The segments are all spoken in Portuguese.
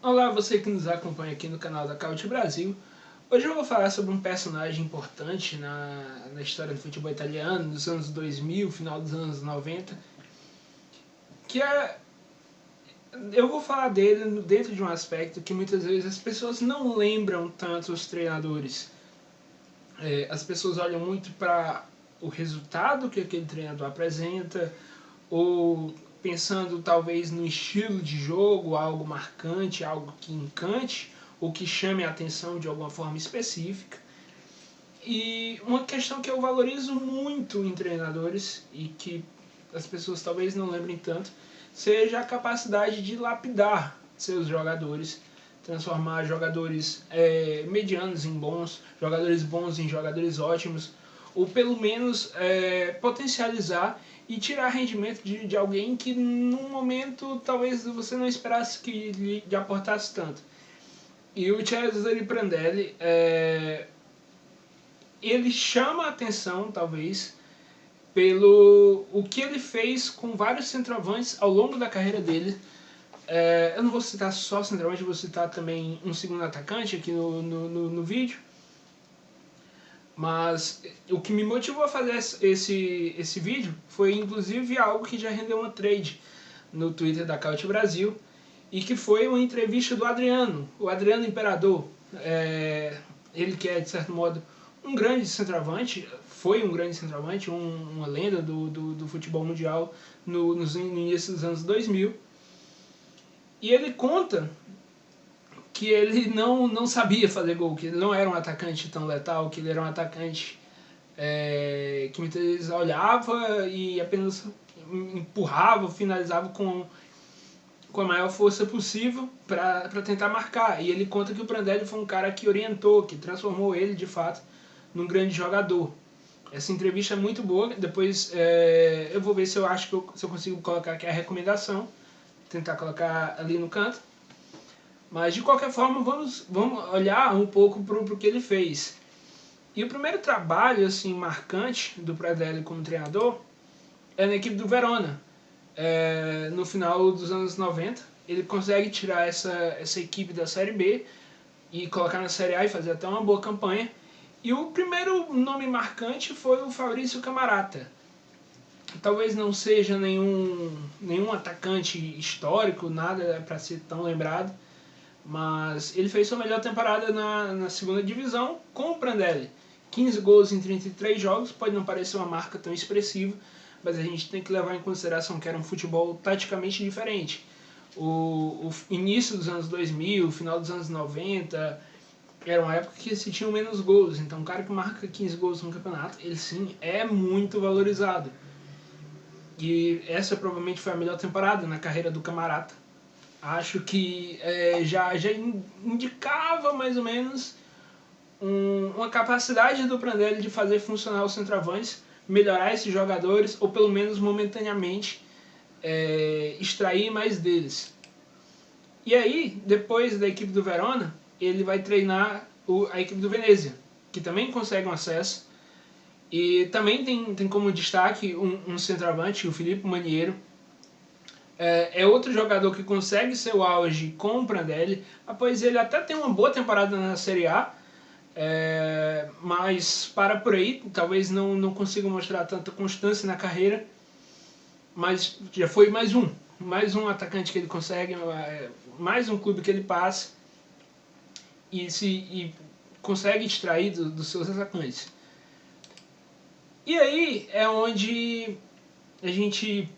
Olá, você que nos acompanha aqui no canal da Caute Brasil. Hoje eu vou falar sobre um personagem importante na história do futebol italiano, dos anos 2000, final dos anos 90, que é... Eu vou falar dele dentro de um aspecto que muitas vezes as pessoas não lembram tanto os treinadores. As pessoas olham muito para o resultado que aquele treinador apresenta, ou pensando talvez no estilo de jogo, algo marcante, algo que encante, ou que chame a atenção de alguma forma específica. E uma questão que eu valorizo muito em treinadores, e que as pessoas talvez não lembrem tanto, seja a capacidade de lapidar seus jogadores, transformar jogadores medianos em bons, jogadores bons em jogadores ótimos, ou pelo menos potencializar e tirar rendimento de alguém que num momento talvez você não esperasse que lhe aportasse tanto. E o Cesare Prandelli, ele chama a atenção talvez pelo o que ele fez com vários centroavantes ao longo da carreira dele. Eu não vou citar só centroavante, eu vou citar também um segundo atacante aqui no vídeo. Mas o que me motivou a fazer esse vídeo foi inclusive algo que já rendeu uma trade no Twitter da Caute Brasil, e que foi uma entrevista do Adriano, o Adriano Imperador. Ele que é, de certo modo, um grande centroavante, foi um grande centroavante, uma lenda do futebol mundial no início dos anos 2000. E ele conta que ele não sabia fazer gol, que ele não era um atacante tão letal, que ele era um atacante que muitas vezes olhava e apenas empurrava, finalizava com a maior força possível para tentar marcar. E ele conta que o Prandelli foi um cara que orientou, que transformou ele de fato num grande jogador. Essa entrevista é muito boa. Depois eu vou ver se eu acho que se eu consigo colocar aqui a recomendação, tentar colocar ali no canto. Mas de qualquer forma vamos olhar um pouco para o que ele fez. E o primeiro trabalho assim marcante do Prandelli como treinador é na equipe do Verona. No final dos anos 90, ele consegue tirar essa equipe da Série B e colocar na Série A e fazer até uma boa campanha. E o primeiro nome marcante foi o Fabrizio Camarata. Talvez não seja nenhum atacante histórico, nada para ser tão lembrado, mas ele fez sua melhor temporada na segunda divisão com o Prandelli. 15 gols em 33 jogos, pode não parecer uma marca tão expressiva, mas a gente tem que levar em consideração que era um futebol taticamente diferente. O início dos anos 2000, o final dos anos 90, era uma época que se tinham menos gols, então um cara que marca 15 gols no campeonato, ele sim é muito valorizado. E essa provavelmente foi a melhor temporada na carreira do Camarata. Acho que já indicava mais ou menos uma capacidade do Prandelli de fazer funcionar os centroavantes, melhorar esses jogadores, ou pelo menos momentaneamente extrair mais deles. E aí, depois da equipe do Verona, ele vai treinar a equipe do Venezia, que também consegue um acesso. E também tem como destaque um centroavante, o Filippo Maniero. É outro jogador que consegue seu auge com o Prandelli, após ele até tem uma boa temporada na Série A, mas para por aí, talvez não consiga mostrar tanta constância na carreira, mas já foi mais um atacante que ele consegue, mais um clube que ele passa e consegue extrair dos seus atacantes. E aí é onde a gente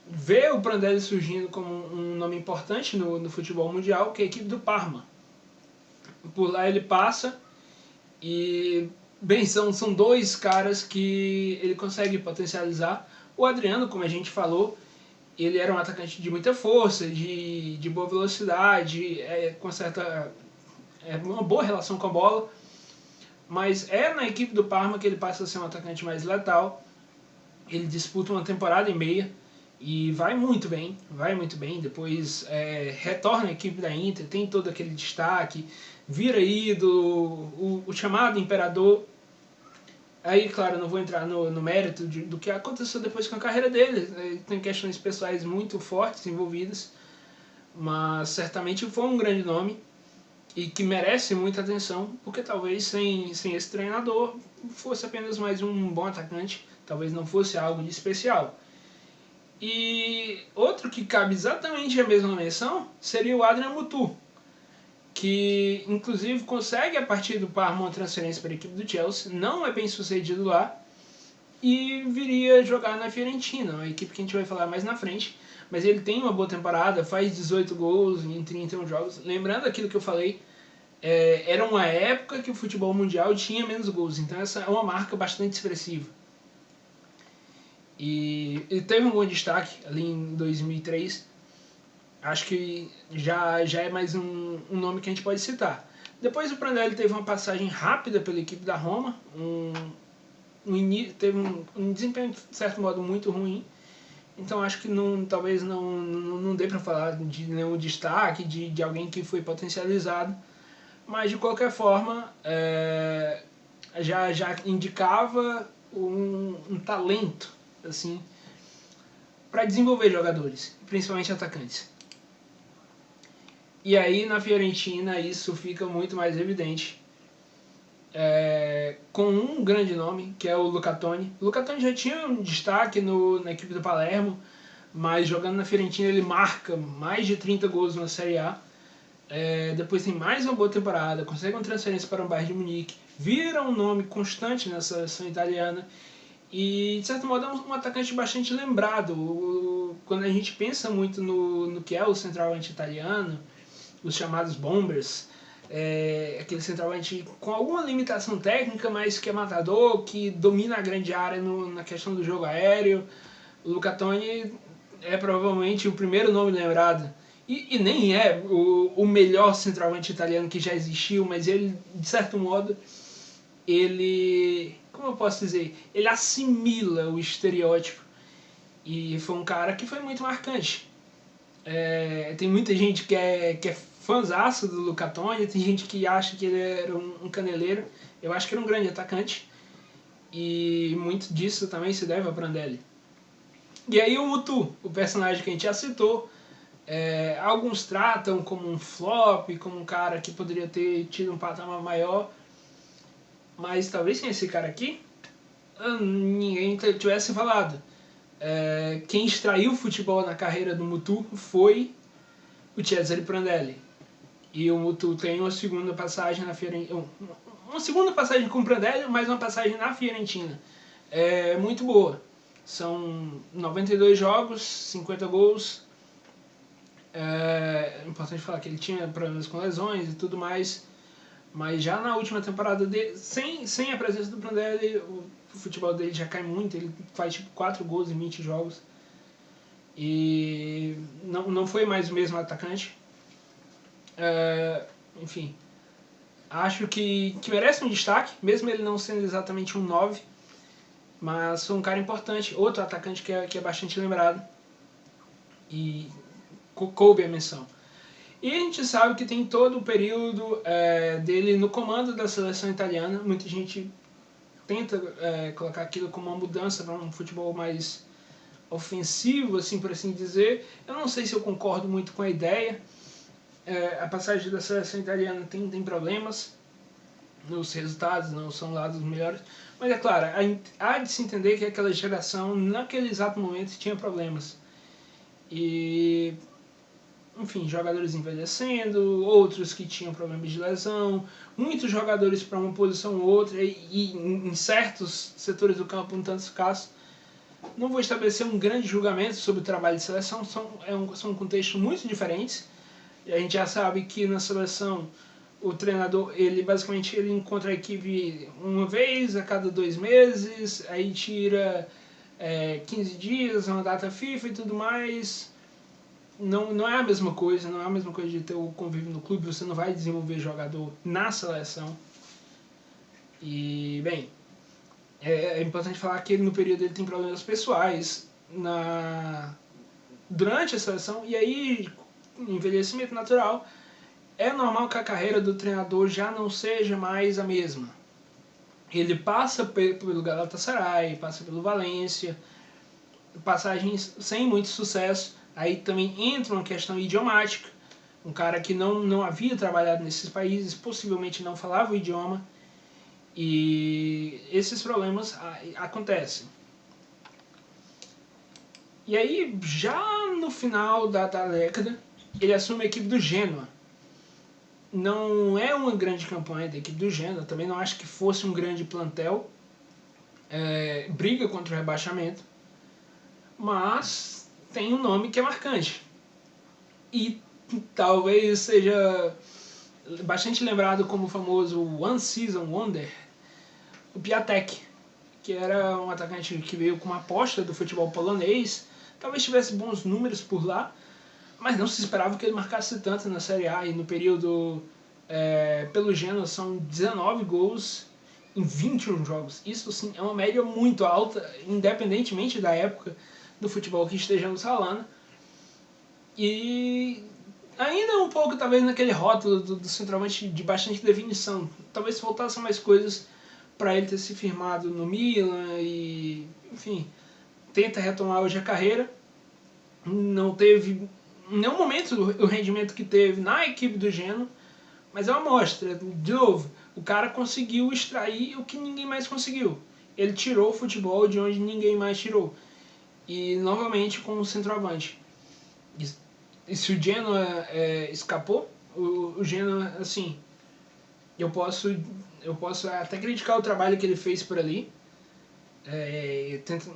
vê o Prandelli surgindo como um nome importante no futebol mundial, que é a equipe do Parma. Por lá ele passa e, bem, são dois caras que ele consegue potencializar. O Adriano, como a gente falou, ele era um atacante de muita força, de boa velocidade, com uma boa relação com a bola, mas é na equipe do Parma que ele passa a ser um atacante mais letal. Ele disputa uma temporada e meia e vai muito bem, depois retorna à equipe da Inter, tem todo aquele destaque, vira ídolo, o chamado Imperador. Aí, claro, não vou entrar no mérito do que aconteceu depois com a carreira dele, tem questões pessoais muito fortes envolvidas, mas certamente foi um grande nome e que merece muita atenção, porque talvez sem esse treinador fosse apenas mais um bom atacante, talvez não fosse algo de especial. E outro que cabe exatamente a mesma menção seria o Adrian Mutu, que inclusive consegue a partir do Parma uma transferência para a equipe do Chelsea, não é bem sucedido lá, e viria jogar na Fiorentina, uma equipe que a gente vai falar mais na frente. Mas ele tem uma boa temporada, faz 18 gols em 31 jogos. Lembrando aquilo que eu falei, era uma época que o futebol mundial tinha menos gols, então essa é uma marca bastante expressiva. E ele teve um bom destaque ali em 2003, acho que já é mais um nome que a gente pode citar. Depois o Prandelli teve uma passagem rápida pela equipe da Roma, teve um desempenho de certo modo muito ruim, então acho que talvez não dê para falar de nenhum destaque, de alguém que foi potencializado, mas de qualquer forma já indicava um talento assim, para desenvolver jogadores, principalmente atacantes. E aí na Fiorentina isso fica muito mais evidente, com um grande nome, que é o Luca Toni. O Luca Toni já tinha um destaque na equipe do Palermo, mas jogando na Fiorentina ele marca mais de 30 gols na Série A. Depois tem mais uma boa temporada, consegue uma transferência para o Bayern de Munique, vira um nome constante na seleção italiana e, de certo modo, é um atacante bastante lembrado. Quando a gente pensa muito no que é o centroavante italiano, os chamados bombers, aquele centroavante com alguma limitação técnica, mas que é matador, que domina a grande área na questão do jogo aéreo. O Luca Toni é provavelmente o primeiro nome lembrado. E nem é o melhor centroavante italiano que já existiu, mas ele, de certo modo, como eu posso dizer, ele assimila o estereótipo. E foi um cara que foi muito marcante. Tem muita gente que é fãzaço do Luca Toni, tem gente que acha que ele era um caneleiro. Eu acho que era um grande atacante. E muito disso também se deve ao Prandelli. E aí o Mutu, o personagem que a gente já citou, alguns tratam como um flop, como um cara que poderia ter tido um patamar maior, mas talvez sem esse cara aqui, ninguém tivesse falado. Quem extraiu o futebol na carreira do Mutu foi o Cesare Prandelli. E o Mutu tem uma segunda passagem na Fiorentina, uma segunda passagem com o Prandelli, mas uma passagem na Fiorentina. Muito boa. São 92 jogos, 50 gols. É importante falar que ele tinha problemas com lesões e tudo mais, mas já na última temporada dele, sem a presença do Prandelli, o futebol dele já cai muito. Ele faz tipo 4 gols em 20 jogos e não foi mais o mesmo atacante. Enfim, acho que merece um destaque, mesmo ele não sendo exatamente um 9, mas foi um cara importante, outro atacante que é bastante lembrado e coube a menção. E a gente sabe que tem todo o período dele no comando da seleção italiana. Muita gente tenta colocar aquilo como uma mudança para um futebol mais ofensivo, assim por assim dizer. Eu não sei se eu concordo muito com a ideia. A passagem da seleção italiana tem problemas, os resultados não são lá dos melhores, mas é claro, há de se entender que aquela geração naquele exato momento tinha problemas. E enfim, jogadores envelhecendo, outros que tinham problemas de lesão, muitos jogadores para uma posição ou outra, e em certos setores do campo um tanto escasso. Não vou estabelecer um grande julgamento sobre o trabalho de seleção, são contextos muito diferentes. E a gente já sabe que na seleção o treinador ele basicamente encontra a equipe uma vez a cada 2 meses, aí tira 15 dias, uma data FIFA e tudo mais. Não é a mesma coisa, não é a mesma coisa de ter o convívio no clube, você não vai desenvolver jogador na seleção. E, bem, é importante falar que ele, no período ele tem problemas pessoais durante a seleção, e aí, envelhecimento natural, é normal que a carreira do treinador já não seja mais a mesma. Ele passa pelo Galatasaray, passa pelo Valência, passagens sem muito sucesso. Aí também entra uma questão idiomática. Um cara que não havia trabalhado nesses países, possivelmente não falava o idioma, e esses problemas acontecem. E aí, já no final da década, ele assume a equipe do Genoa. Não é uma grande campanha da equipe do Genoa, também não acho que fosse um grande plantel, briga contra o rebaixamento, mas tem um nome que é marcante. E talvez seja bastante lembrado como o famoso One Season Wonder, o Piatek, que era um atacante que veio com uma aposta do futebol polonês, talvez tivesse bons números por lá, mas não se esperava que ele marcasse tanto na Série A. E no período pelo Genoa são 19 gols em 21 jogos. Isso sim é uma média muito alta, independentemente da época do futebol que estejamos falando. E ainda um pouco talvez naquele rótulo do centroavante de bastante definição. Talvez faltassem mais coisas para ele ter se firmado no Milan e, enfim, tenta retomar hoje a carreira. Não teve em nenhum momento o rendimento que teve na equipe do Genoa, mas é uma amostra. De novo, o cara conseguiu extrair o que ninguém mais conseguiu. Ele tirou o futebol de onde ninguém mais tirou. E novamente com o centroavante. E se o Genoa escapou, o Genoa, assim, eu posso até criticar o trabalho que ele fez por ali,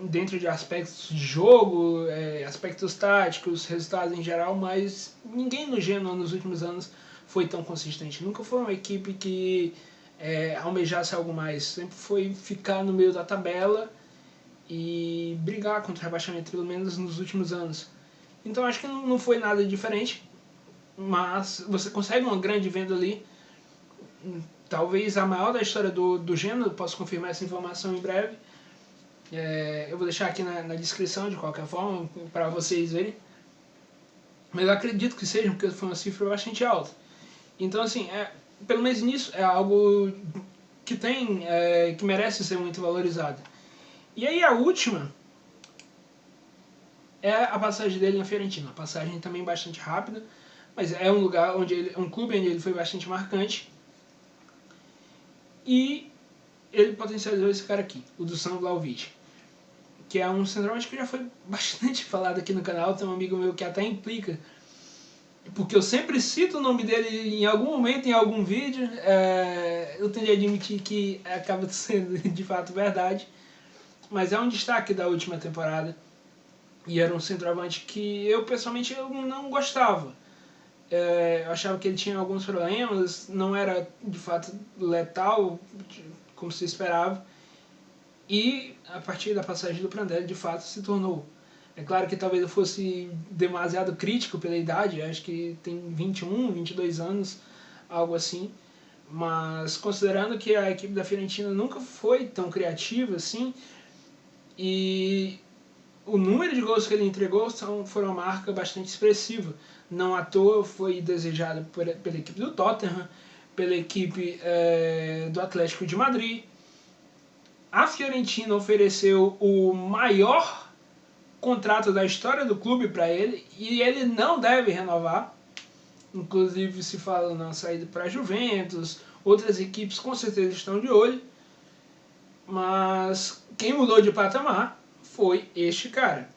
dentro de aspectos de jogo, aspectos táticos, resultados em geral, mas ninguém no Genoa nos últimos anos foi tão consistente. Nunca foi uma equipe que almejasse algo mais. Sempre foi ficar no meio da tabela e brigar contra o rebaixamento, pelo menos nos últimos anos. Então acho que não foi nada diferente, mas você consegue uma grande venda ali, talvez a maior da história do Genoa, posso confirmar essa informação em breve. Eu vou deixar aqui na descrição de qualquer forma para vocês verem, mas eu acredito que seja, porque foi uma cifra bastante alta. Então assim, pelo menos nisso é algo que que merece ser muito valorizado. E aí a última é a passagem dele na Fiorentina. A passagem também bastante rápida, mas é um lugar um clube onde ele foi bastante marcante. E ele potencializou esse cara aqui, o Dusan Vlahovic, que é um centroavante que já foi bastante falado aqui no canal. Tem um amigo meu que até implica, porque eu sempre cito o nome dele em algum momento, em algum vídeo. Eu tenho de admitir que acaba sendo de fato verdade, mas é um destaque da última temporada. E era um centroavante que eu pessoalmente não gostava. Eu achava que ele tinha alguns problemas, não era de fato letal, como se esperava. E a partir da passagem do Prandelli, de fato, se tornou. É claro que talvez eu fosse demasiado crítico pela idade, acho que tem 21, 22 anos, algo assim. Mas considerando que a equipe da Fiorentina nunca foi tão criativa assim, e o número de gols que ele entregou foram uma marca bastante expressiva. Não à toa foi desejado pela equipe do Tottenham, pela equipe do Atlético de Madrid. A Fiorentina ofereceu o maior contrato da história do clube para ele e ele não deve renovar. Inclusive se fala na saída para a Juventus, outras equipes com certeza estão de olho. Mas quem mudou de patamar foi este cara.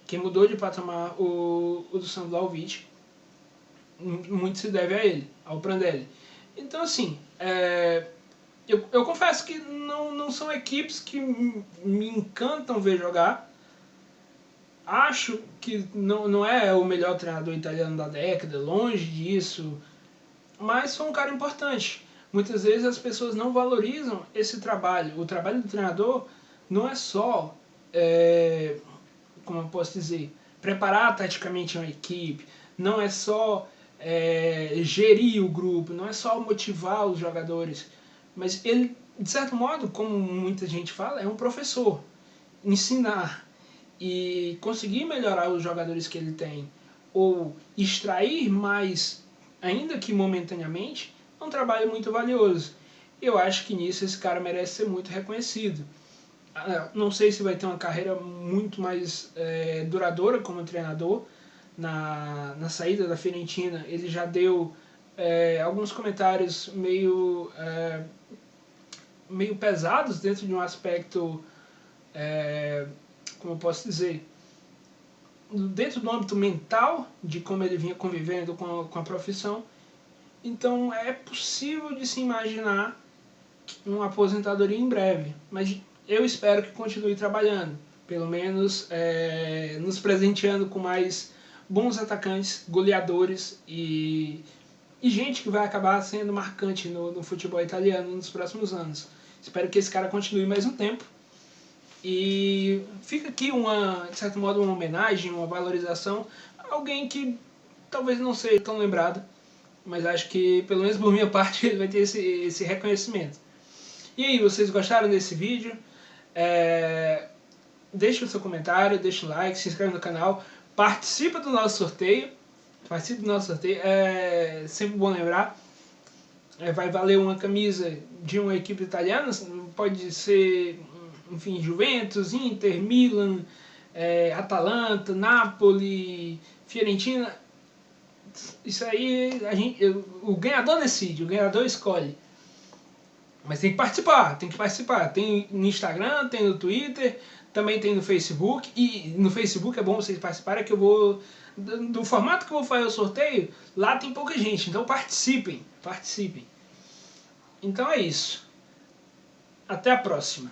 Quem mudou de patamar o Dusan Vlahovic, muito se deve a ele, ao Prandelli. Então assim, eu confesso que não são equipes que me encantam ver jogar. Acho que não é o melhor treinador italiano da década, longe disso, mas foi um cara importante. Muitas vezes as pessoas não valorizam esse trabalho. O trabalho do treinador não é só, como eu posso dizer, preparar taticamente uma equipe, não é só gerir o grupo, não é só motivar os jogadores, mas ele, de certo modo, como muita gente fala, é um professor. Ensinar e conseguir melhorar os jogadores que ele tem, ou extrair mais, ainda que momentaneamente, é um trabalho muito valioso. Eu acho que nisso esse cara merece ser muito reconhecido. Não sei se vai ter uma carreira muito mais duradoura como treinador, na saída da Fiorentina, ele já deu alguns comentários meio pesados dentro de um aspecto, como eu posso dizer, dentro do âmbito mental de como ele vinha convivendo com a profissão. Então é possível de se imaginar uma aposentadoria em breve, mas eu espero que continue trabalhando, pelo menos nos presenteando com mais bons atacantes, goleadores e gente que vai acabar sendo marcante no futebol italiano nos próximos anos. Espero que esse cara continue mais um tempo. E fica aqui, de certo modo, uma homenagem, uma valorização a alguém que talvez não seja tão lembrado, mas acho que, pelo menos por minha parte, ele vai ter esse reconhecimento. E aí, vocês gostaram desse vídeo? Deixe o seu comentário, deixe o like, se inscreve no canal, participa do nosso sorteio. É sempre bom lembrar. Vai valer uma camisa de uma equipe italiana, pode ser, enfim, Juventus, Inter, Milan, Atalanta, Napoli, Fiorentina. Isso aí o ganhador decide, o ganhador escolhe. Mas tem que participar, Tem no Instagram, tem no Twitter, também tem no Facebook. E no Facebook é bom vocês participarem, que eu vou... Do formato que eu vou fazer o sorteio, lá tem pouca gente, então participem. Então é isso. Até a próxima.